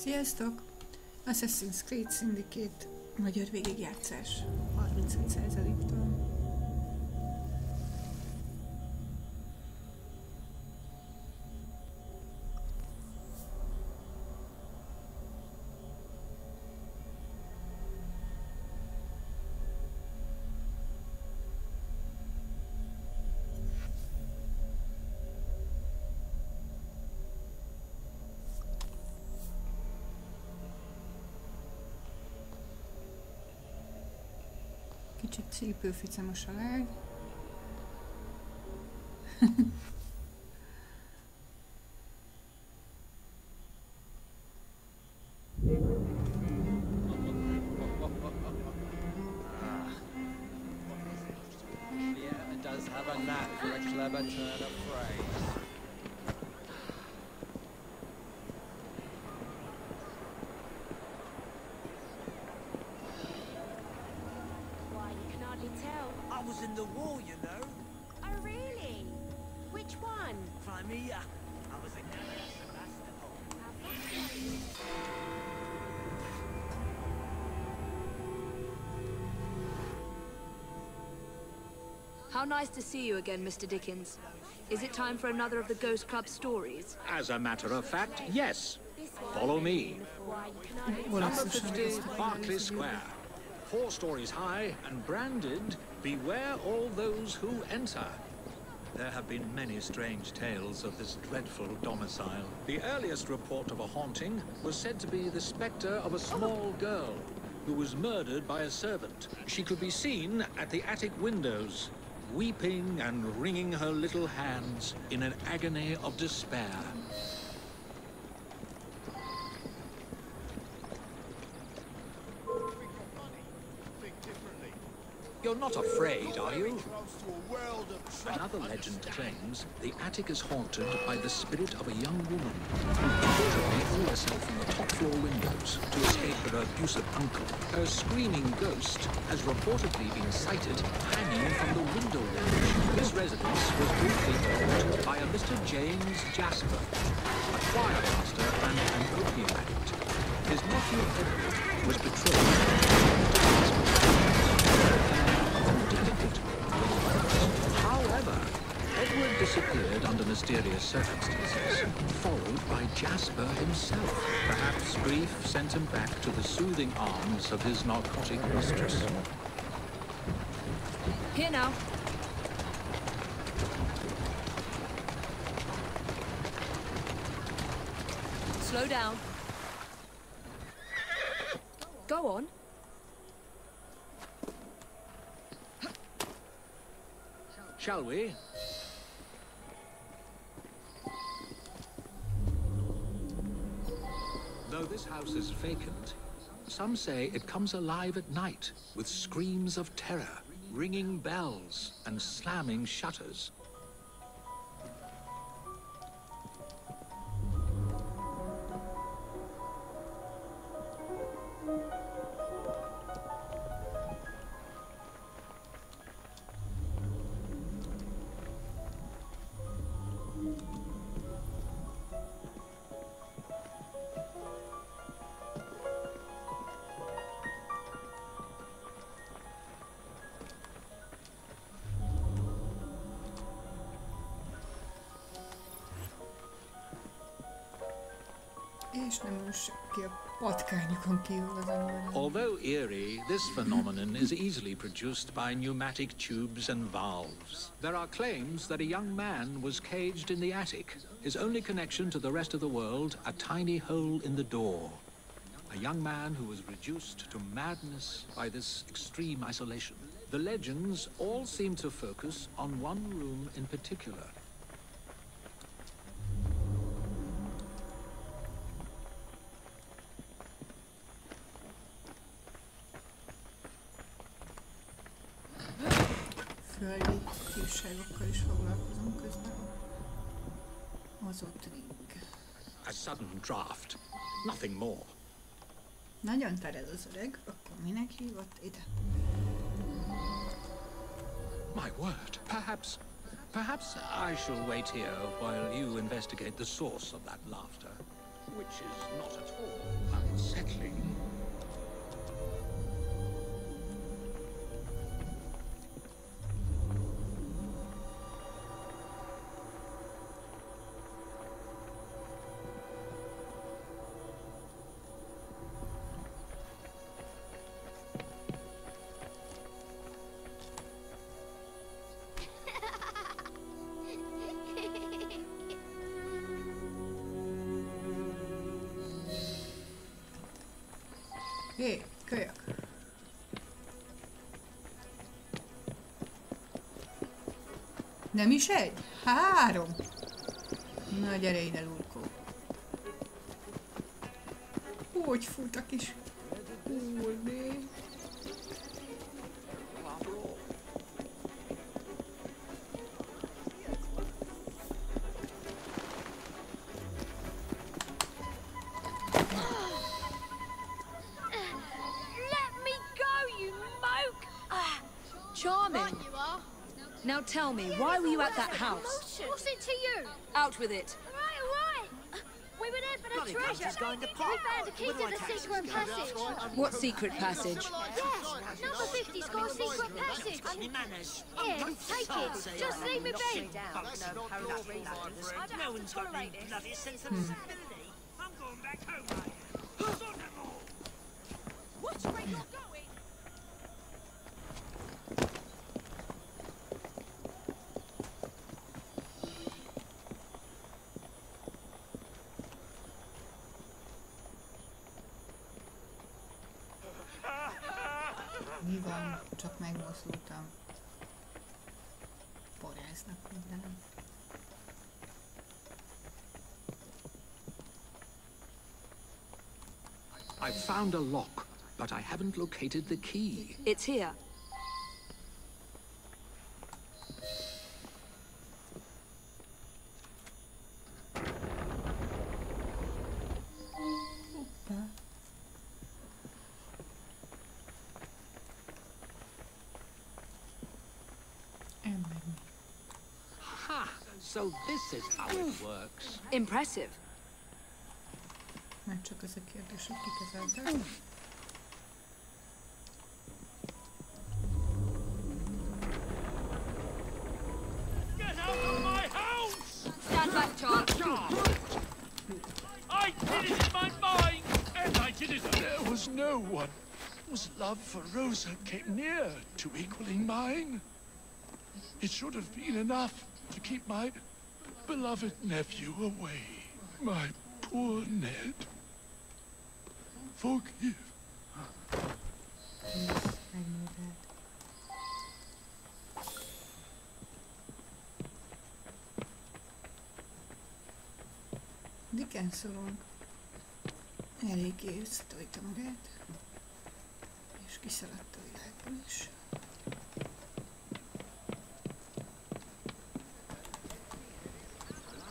Sziasztok! Assassin's Creed Syndicate magyar végigjátszás 35%-tól. Kicsit csípőficem a salág. How nice to see you again, Mr. Dickens. Is it time for another of the Ghost Club stories? As a matter of fact, yes. Follow me. Number 50, Berkeley Square. 4 stories high and branded, "Beware all those who enter." There have been many strange tales of this dreadful domicile. The earliest report of a haunting was said to be the spectre of a small girl who was murdered by a servant. She could be seen at the attic windows, weeping and wringing her little hands in an agony of despair. You're not afraid, are you? Another legend claims the attic is haunted by the spirit of a young woman who reportedly threw herself from the top floor windows to escape her abusive uncle. Her screaming ghost has reportedly been sighted hanging from the window ledge. This residence was briefly owned by a Mr. James Jasper, a choir master and an opium addict. His nephew Edward was betrothed. However, Edward disappeared under mysterious circumstances, followed by Jasper himself. Perhaps grief sent him back to the soothing arms of his narcotic mistress. Here now. Slow down. Go on. Shall we? Though this house is vacant, some say it comes alive at night with screams of terror, ringing bells and slamming shutters. Although eerie, this phenomenon is easily produced by pneumatic tubes and valves. There are claims that a young man was caged in the attic, his only connection to the rest of the world a tiny hole in the door. A young man who was reduced to madness by this extreme isolation. The legends all seem to focus on one room in particular. Földi hívságokkal is foglalkozunk közben. Hozott ring. A sudden draft. Nothing more. Nagyon tered az öreg, akkor minek hívott ide? My word. Perhaps I shall wait here while you investigate the source of that laughter, which is not at all Hé, kölyök! Nem is egy? 3! Na gyere ide, lurkó! Hogy fut a kis húrné? Charming. Now tell me, why were you at that house? What's it to you? Out with it. All right. We were there for the treasure. We found a key to the secret passage. What secret passage? Yeah, number 50's got a secret passage. Here, take it. Just leave me be. No one's got any bloody sensibility. I'm going back home, mate. Which way you're going? Mi van? Csak megmozdultam. Poráznak mindenem. I've found a lock, but I haven't located the key. It's here. Hoppá. Elmenni. Ha! So this is how it works. Impressive. Már csak az a kérdés, hogy kikezeltek. Get out of my house! Stand back, Charles. I did it in my mind! And I did it... There was no one whose love for Rosa came near to equaling mine. It should have been enough to keep my beloved nephew away. My poor Ned. Forgive. Yes, I knew that. Dickinson eléggé összetolta magát, és kiszaladt a világból is.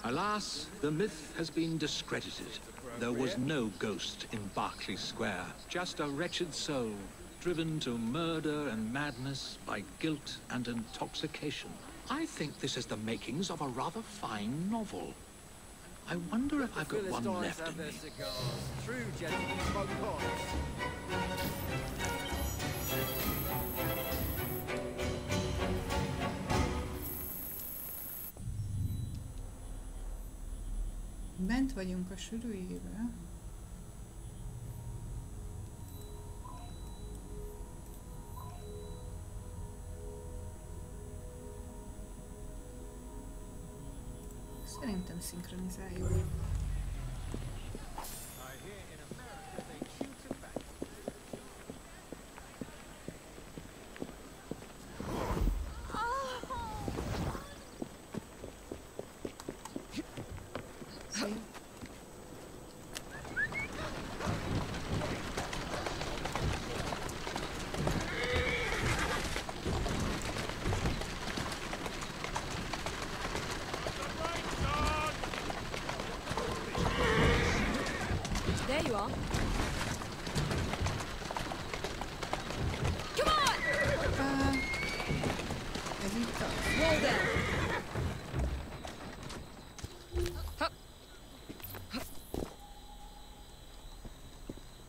Alas, the myth has been discredited. There was no ghost in Berkeley Square, just a wretched soul, driven to murder and madness by guilt and intoxication. I think this is the makings of a rather fine novel. I wonder if I've got one left in me. True gentlemen smoke pipes. Bent vagyunk a sűrűjével. Szerintem szinkronizáljuk. There you are. Come on! Ez itt a... Wall there.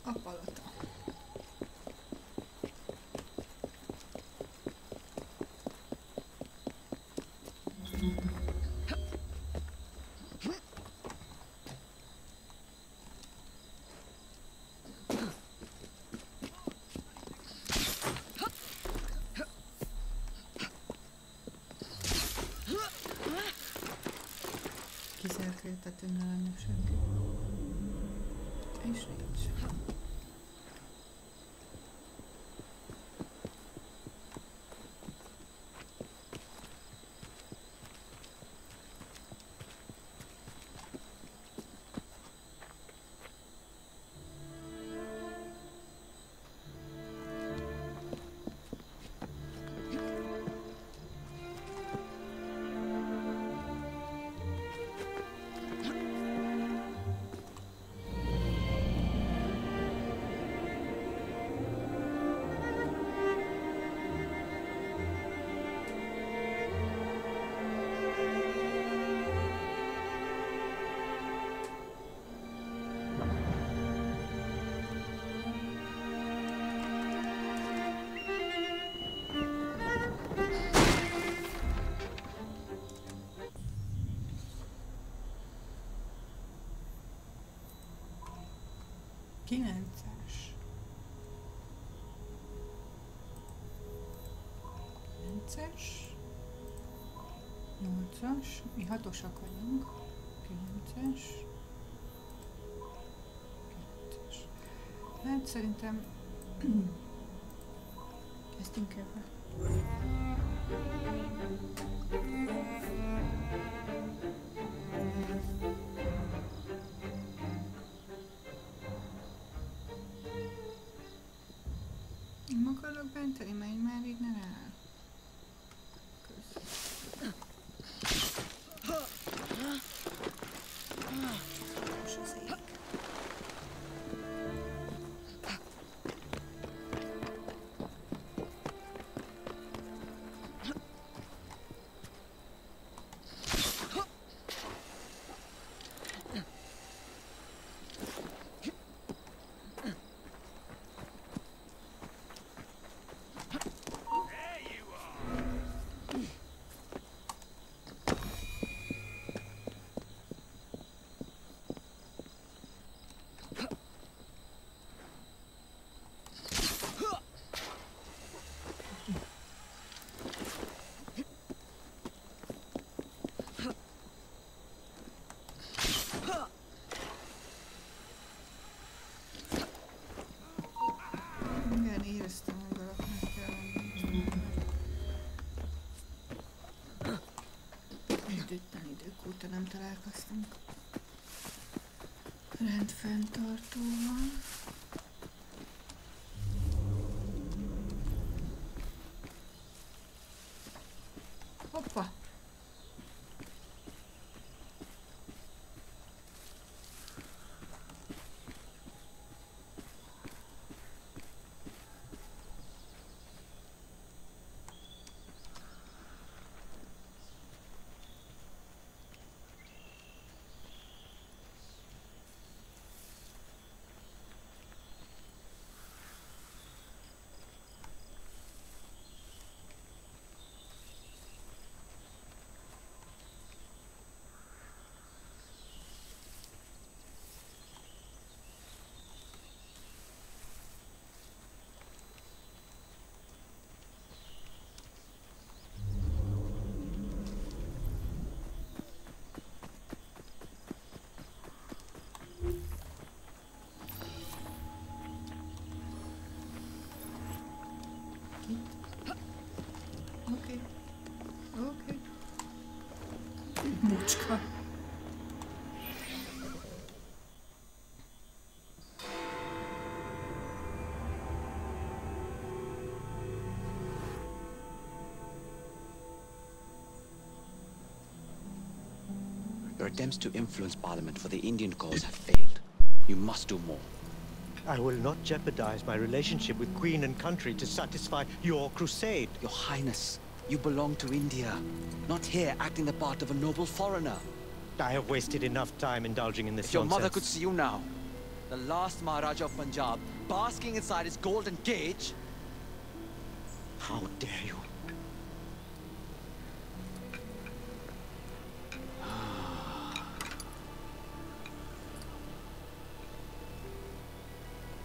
a palota. Kizárt életet, ne lenne senki. És nincs. 9-es. 9-es. 8-as. Mi 6-osak vagyunk. 9-es. 9-es. Hát szerintem ezt inkább nem akarok benteni, menj már innen el. Kösz. Az ég. Igen, éreztem, hogy valakinek kell lenni. Időtlen idők óta nem találkoztunk rendfenntartóval. Hoppa! Oké. Oké. Mucska. Your attempts to influence Parliament for the Indian cause have failed. You must do more. I will not jeopardize my relationship with Queen and country to satisfy your crusade. Your Highness, you belong to India, not here acting the part of a noble foreigner. I have wasted enough time indulging in this If your nonsense. mother could see you now, the last Maharaja of Punjab, basking inside his golden cage. How dare you?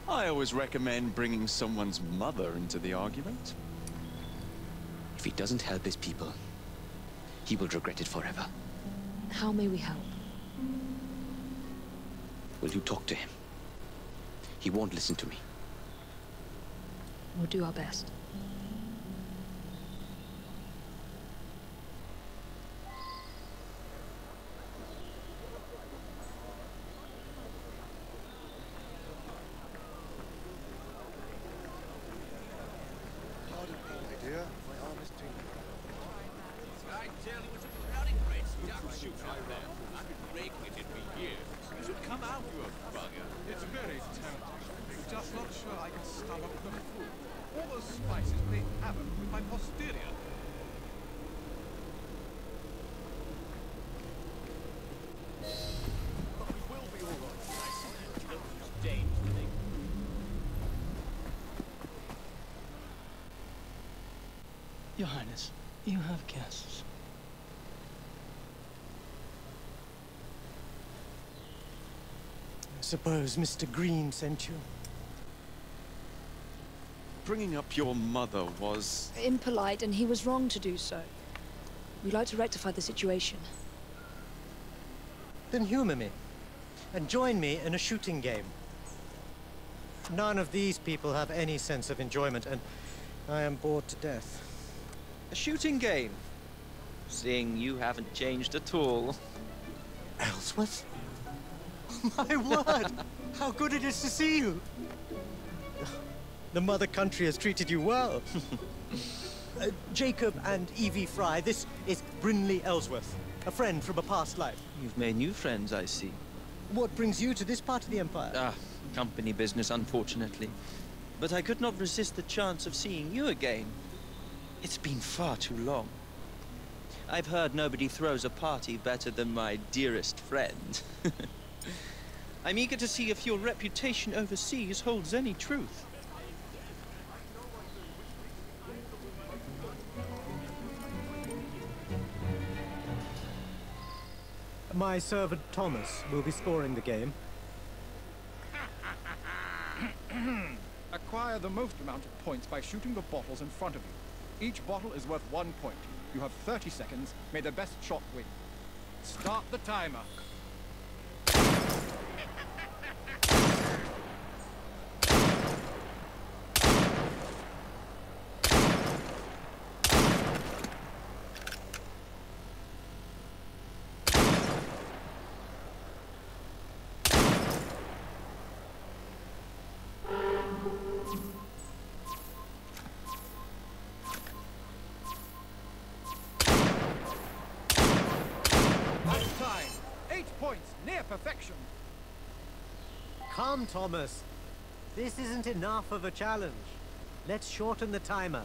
I always recommend bringing someone's mother into the argument. If he doesn't help his people, he will regret it forever. How may we help? Will you talk to him? He won't listen to me. We'll do our best. Your Highness, you have guests. suppose Mr. Green sent you. Bringing up your mother was... Impolite, and he was wrong to do so. We'd like to rectify the situation. Then humor me, and join me in a shooting game. None of these people have any sense of enjoyment, and I am bored to death. A shooting game? Seeing you haven't changed at all. Ellsworth? My word! How good it is to see you! The mother country has treated you well. Jacob and Evie Fry, this is Brinley Ellsworth, a friend from a past life. You've made new friends, I see. What brings you to this part of the Empire? Ah, company business, unfortunately. But I could not resist the chance of seeing you again. It's been far too long. I've heard nobody throws a party better than my dearest friend. I'm eager to see if your reputation overseas holds any truth. My servant Thomas will be scoring the game. Acquire the most amount of points by shooting the bottles in front of you. Each bottle is worth 1 point. You have 30 seconds. May the best shot win. Start the timer. Time. 8 points. Near perfection. Come, Thomas. This isn't enough of a challenge. Let's shorten the timer.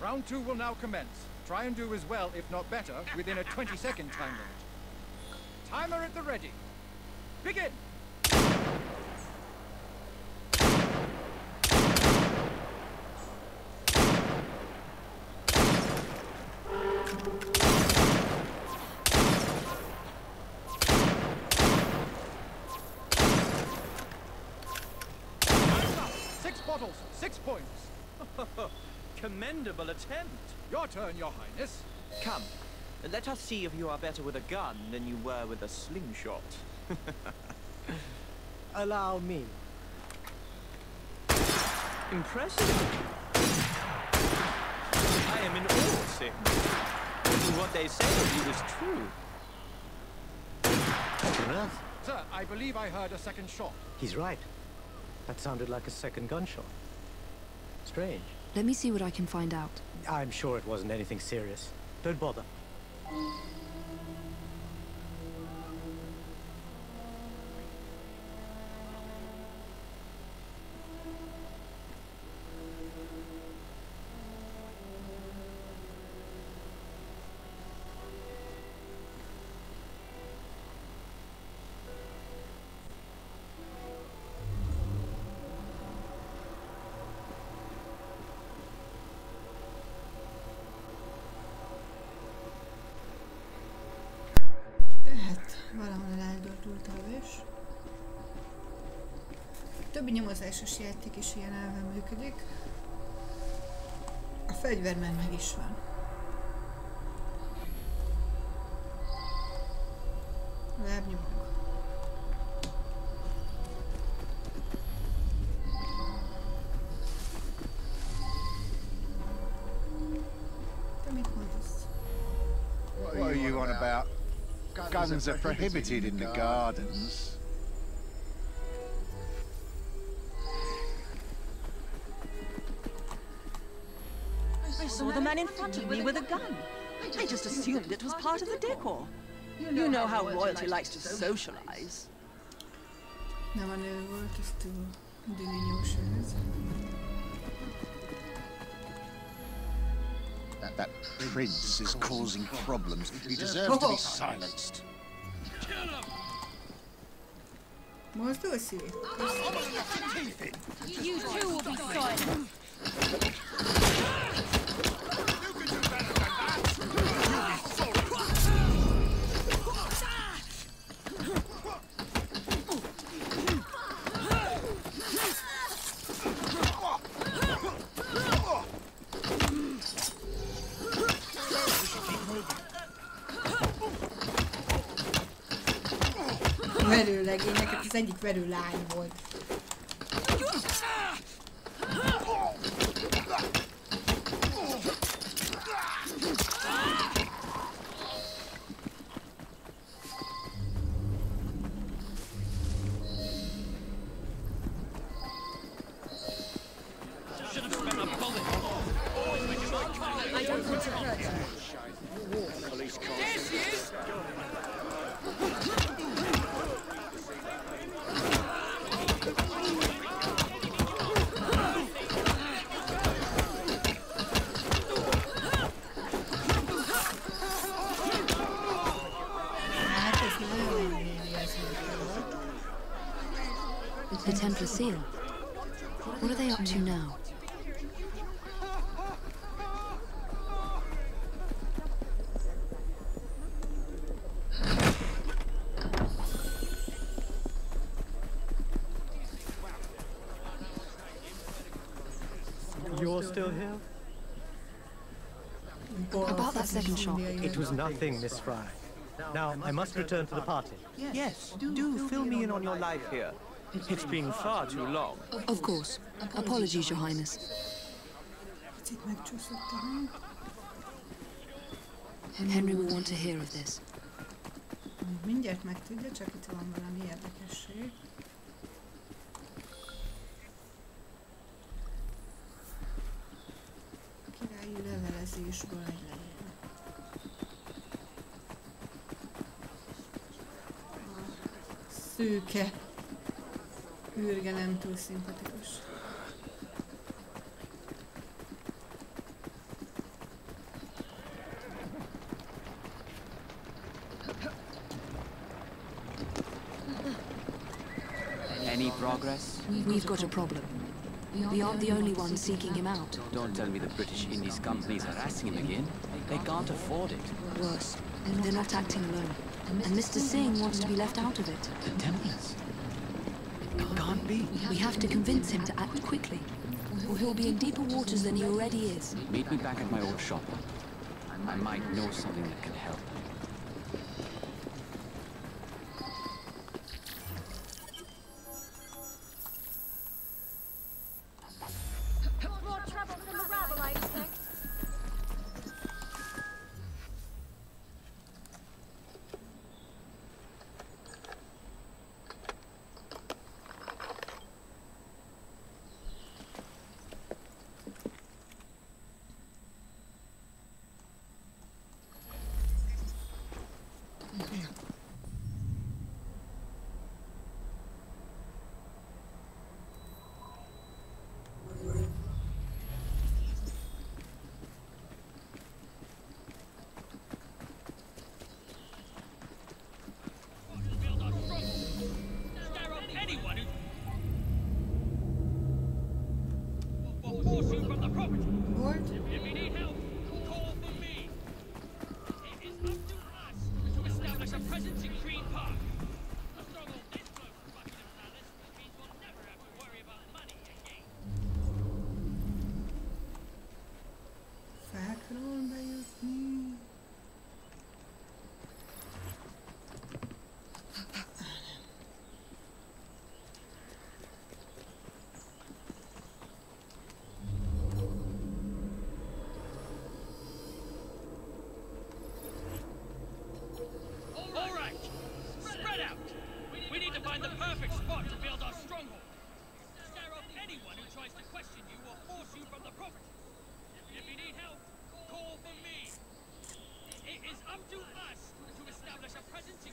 Round 2 will now commence. Try and do as well, if not better, within a 20-second time limit. Timer at the ready. Begin! Bottles, 6 points. Commendable attempt. Your turn, Your Highness. Come, let us see if you are better with a gun than you were with a slingshot. Allow me. Impressive. I am in awe, Sing. Maybe what they say of you is true. Sir, I believe I heard a second shot. He's right. That sounded like a second gunshot. Strange. Let me see what I can find out. I'm sure it wasn't anything serious. Don't bother. Valahol eldordult a hős. Többi nyomozásos játék is ilyen elven működik. A fegyver meg is van. Lábnyomok. Te mit mondasz? What are you on about? Guns are prohibited in the gardens. I saw the man in front of me with a gun. I just assumed it was part of the decor. You know how royalty likes to socialize. Nem a nő volt, ez túl dininyós ez. That prince is causing problems. He deserves to be silenced. Mozdulj szét! You too will be silent. regényeket, az egyik verő lány volt. I don't want to hurt you. There she is! The Templar seal. What are they up to now? You're still here? About that second shot. It was nothing, Miss Fry. Now, I must return to the party. Yes, do fill me in on your life here. It's been far too long. Of course. Apologies, Your Highness. Henry will want to hear of this. Mindjárt megtudja, csak itt van valami érdekesség. Királyi levelezésből egy levél. A szőke űrge nem túl szimpatikus. Any progress? We've got a problem. We aren't the only ones seeking him out. Don't tell me the British Indies Company is harassing him again. They can't afford it. Worse, they're not acting alone. And Mr. Singh wants to be left out of it. The Templars? It can't be. We have to convince him to act quickly, or he'll be in deeper waters than he already is. Meet me back at my old shop. I might know something that can help. More trouble from the rabble, I expect.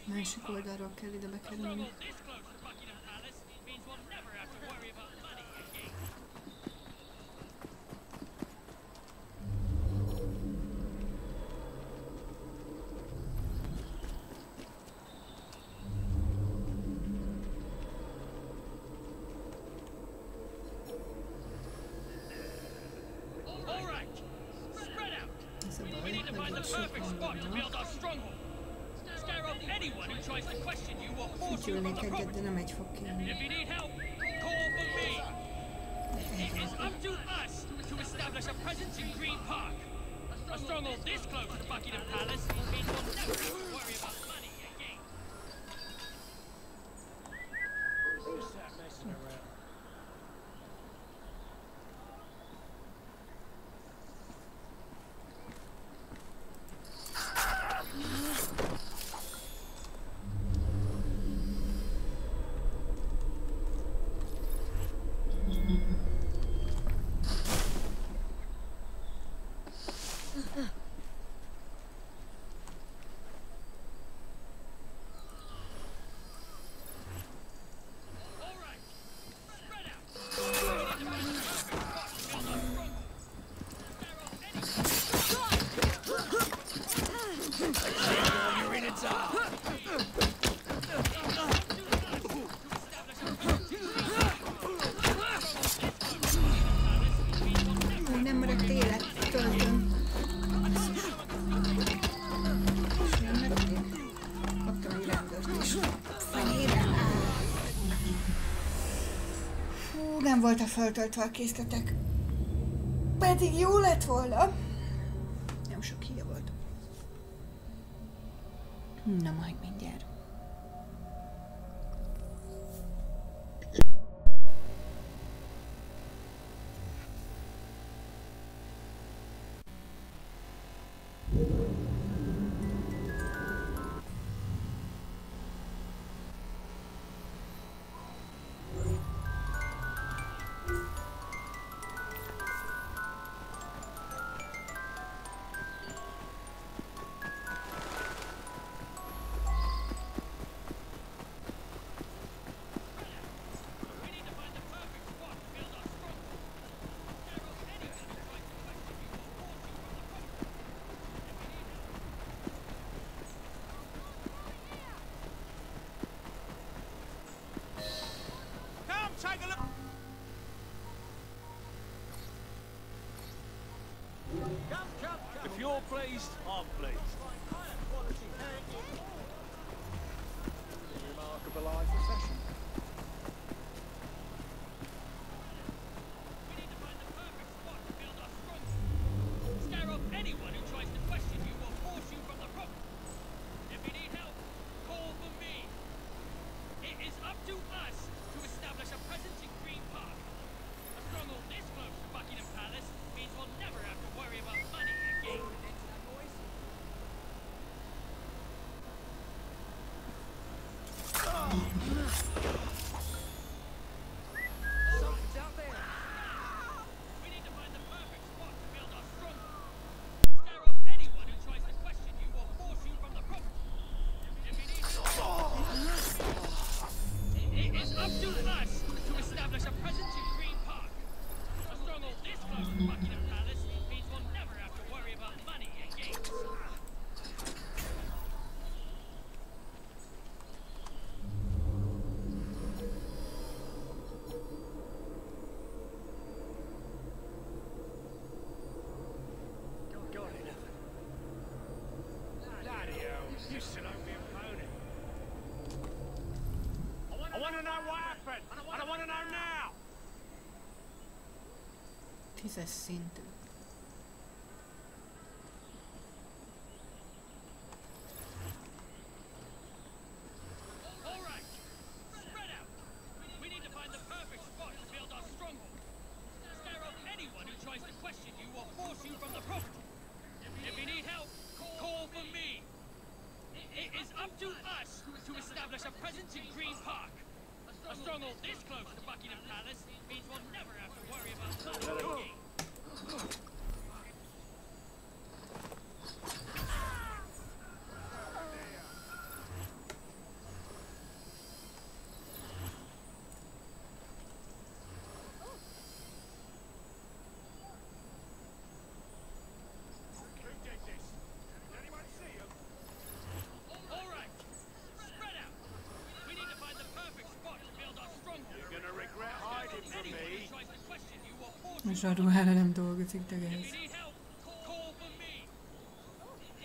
Másik oldalról kell ide bekerülni. Fütyülnék egyet, de nem egy fog kijönni. Nem maradt élet, töltöm. És jönnek még. Kaptam egy rendőrt is. Fenyére. Hú, nem volt a föltöltve a készletek. Pedig jó lett volna. Nem sok híja volt. Na majd mindjárt. If you're pleased, I'm pleased. Remarkable eye procession. Scare off anyone who tries to question you or force you from the rope. If you need help, call for me. It is up to us to establish a presence in Green Park. A stronghold this close to Buckingham Palace means we'll never have to worry about money again. Something's out there. We need to find the perfect spot to build our stronghold. Scare off anyone who tries to question you or force you from the rope. If you need help, it is up to us to establish a presence in Green Park. A stronghold this close to Buckingham Palace means we'll never have to worry about money again. Got it. Bloody hell, you still owe me a pony. I want to know what happened, and I want to know now. 10-es szintű. All right, spread out. We need to find the perfect spot to build our stronghold. Scare off anyone who tries to question you or force you from the rope. If you need help, call for me. It is up to us to establish a presence in Green Park. A stronghold this close to Buckingham Palace means we'll never have to worry about money again. Who did this? Did anyone see him? All right, spread out. We need to find the perfect spot to build our stronghold. You're gonna regret hiding from me. Anyone who tries to question you or force you. Zsaruhára nem dolgozik, de If ez. you need help, call for me.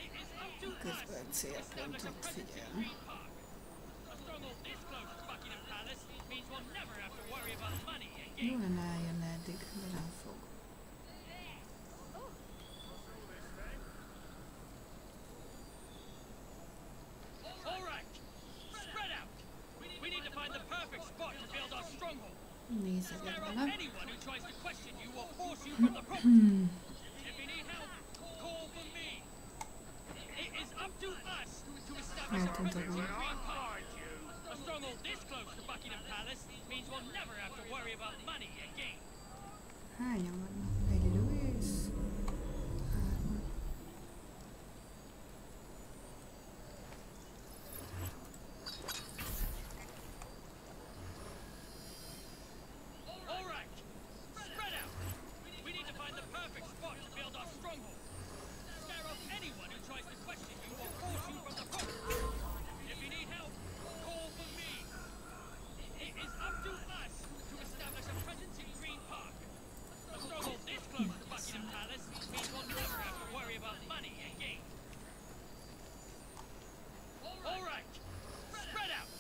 It is up to us Közben to establish a célpontot presence in figyel. Green Park. A stronghold this close to Buckingham Palace means we'll never have to worry about money Jó again. lenne eljönne eddig, de nem fog. All right, spread out. We need to find the perfect spot to build our stronghold. Nézeged vele. Anyone who tries to question you or force you from the property. If you need help, call for me. It is up to us to establish a presence in Green Park. A stronghold this close to Buckingham Palace means we'll never have to worry about money again. Hányan vannak? Egy Louis. Hárman. All right, spread out. We need to find the perfect spot to build our stronghold. Scare off anyone who tries to question you or force you from the property. If you need help, call for me. It is up to us to establish a presence in Green Park. A stronghold this close to Buckingham Palace means we'll never have to worry about money again. All right, spread out.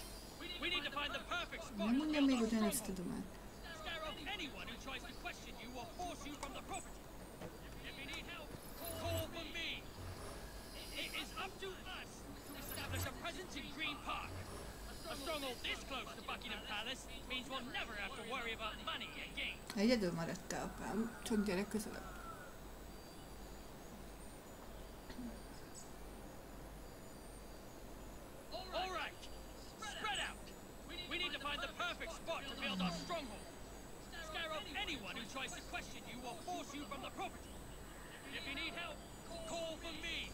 We need to find the perfect spot Nem to mondjam build még our utána ezt stronghold. tudom át. Scare off anyone who tries to question you or force you from the property. If you need help, call for me. It is up to us to establish a presence in Green Park. A stronghold this close to Buckingham Palace means we'll never have to worry about money again. Egyedül maradt te, apám. Csak gyere közelebb. All right, spread out. We need to find the perfect spot to build our stronghold. Scare off anyone who tries to question you or force you from the property. If you need help, call for me.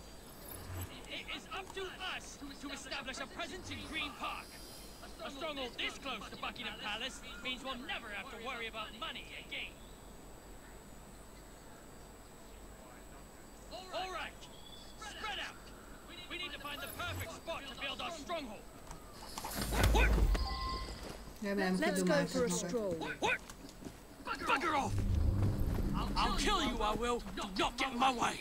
It is up to us to establish a presence in Green Park. A stronghold this close to Buckingham Palace means we'll never have to worry about money again. All right, spread out. We need to find the perfect spot to build our stronghold. Remélem, hogy Let's go for a dumáltad stroll. magad. What? Bugger off! I'll kill you, I will. Do not get in my way.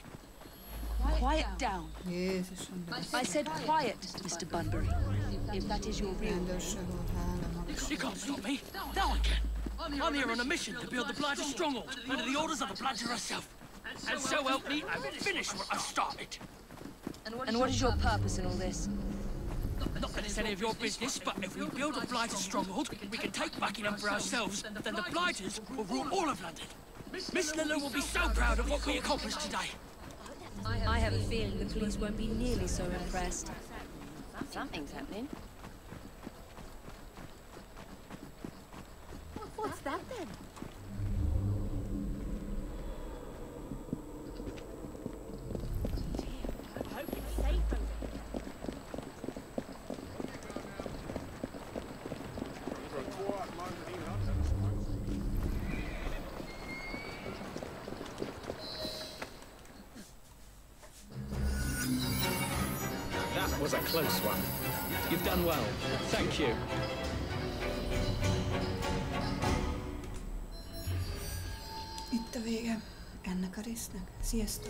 Quiet down. Jézusom, de I said quiet, Mr. Bunbury. If that is your real rendőr sehol, hála magas. You can't stop me. Now I can. I'm here on a mission to build the Blighter stronghold under the orders of the Blighter herself. And so help me, I will finish what I started. And what is your purpose in all this? Not that it's any of your business, but if we build a Blighter stronghold, we can take Buckingham for ourselves. Then the Blighters will rule all of London. Miss Lillo will be so proud of what we accomplished today. I have a feeling the police won't be nearly so impressed. Something's happening. What's that then? I hope it's safe over That was a close one. You've done well. Thank you. Itt a vége ennek a résznek. Sziasztok!